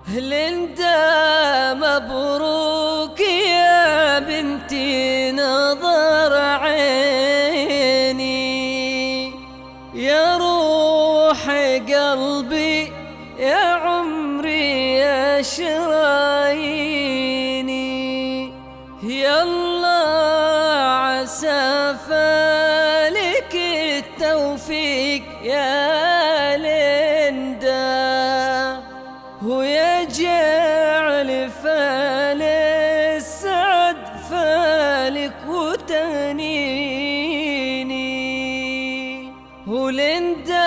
ليندا مبروك يا بنتي نظر عيني، يا روح قلبي يا عمري يا شراييني، يلا عسى فالك التوفيق يا ليندا، ويجعل فال السعد فالك وتهنيني. وليندا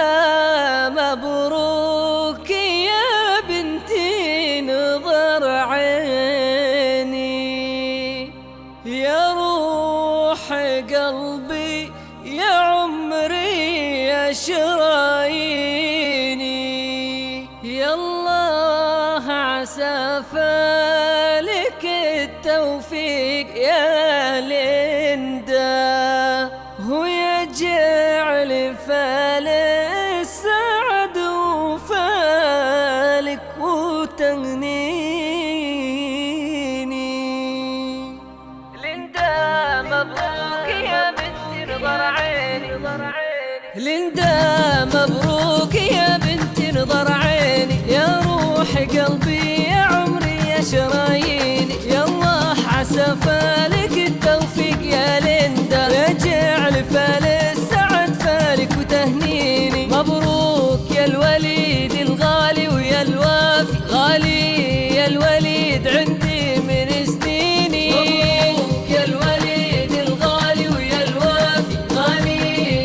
مبروك يا بنتي نظر عيني، يا روح قلبي يا عمري يا شراييني، يلا عسى فالك التوفيق يا ليندا، ويجعل فال السعد وفالك وتهنيني. ليندا مبروك يا بنتي نظر عيني، ليندا مبروك يا بنتي نظر عيني، يا روح قلبي يا عمري يا شراييني، يالله عسى فالك التوفيق يا ليندا، يجعل فال السعد فالك وتهنيني. مبروك يا الوليد الغالي ويا الوافي، غالي يا الوليد عندي من سنيني. مبروك يا الوليد الغالي ويا الوافي، غالي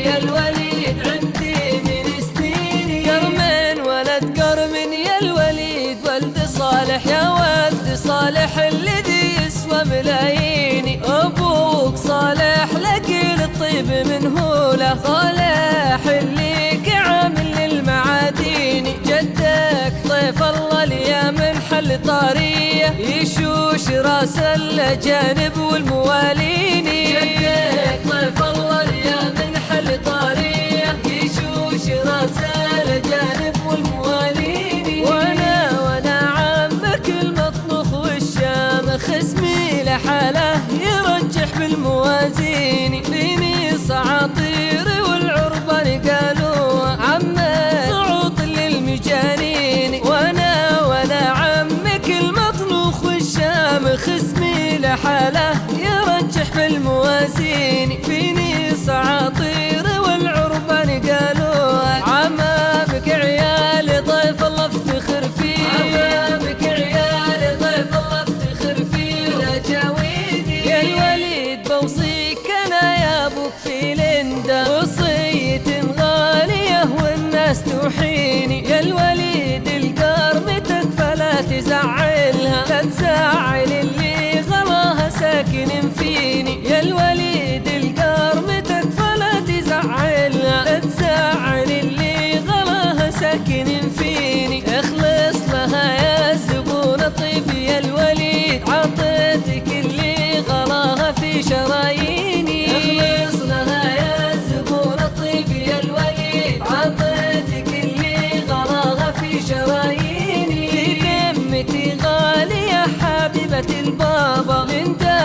يا الوليد عندي من سنيني. قرمن ولد قرمن يا الوليد ولد صالح، يا ولد صالح الذي يسوى ملاييني. ابوك صالح لك الطيب من هوله، صالح اللي كعامل للمعاديني. جدك ضيف الله ليا من حل طاريه، يشوش راس الاجانب والمواليني. جدك ضيف الله ليا من حل طاريه، يشوش راس الاجانب والمواليني. وانا عمك المطبخ والشامخ، اسمي لحاله يرجح بالموازين. فيني صعاطير والعربان قالوا عمه صعوط للمجانين، وانا عمك المطبخ والشامخ، اسمي لحاله يرجح بالموازين. فيني صعاطير والعربان قالوا عمامك عيالي ضيف الله افتخر فيه، عمامك عيالي ضيف الله افتخر فيه. ولا جاويدي يا الوليد بوصيك انا يا ابوك في ليندا، وصية غالية والناس توحيني. يا الوليد القرمتك فلا تزعلها، لا تزعل اللي غلاها ساكن فيني. يا الوليد القرمتك فلا تزعلها، لا تزعل اللي غلاها ساكن فيني. اخلص لها يا زبون طيب يا الوليد، عطيتك اللي غلاها في شراييني. اخلص لها يا زبون طيب يا الوليد، عطيتك اللي غلاها في شراييني. في ذمتي غالية حبيبة البابا، ليندا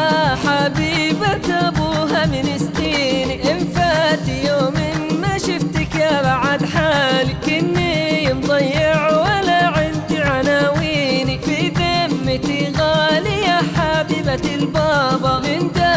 حبيبة ابوها من سنين. ان فات يوم ما شفتك يا بعد حالي، كني مضيع ولا عندي عناويني. في ذمتي غالية حبيبة البابا، ليندا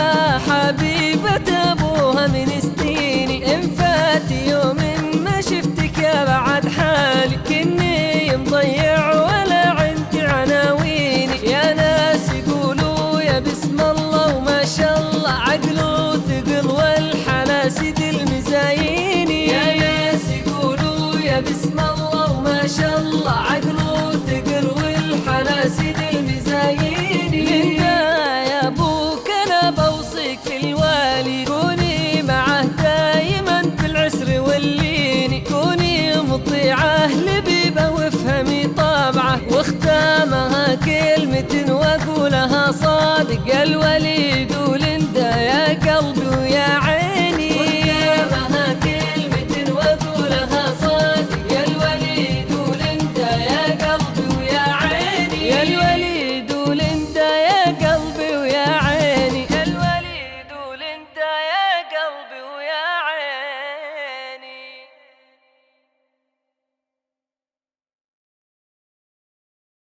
حبيبة ابوها من سنين. ان فات يوم ما شفتك يا بعد حالي، كني مضيع ولا عندي عناويني. يا ناس يقولوا يا بسم الله وما شاء الله، عقله ثقل والحناسد المزاييني. يا ناس يقولوا يا بسم الله وما شاء الله، عقله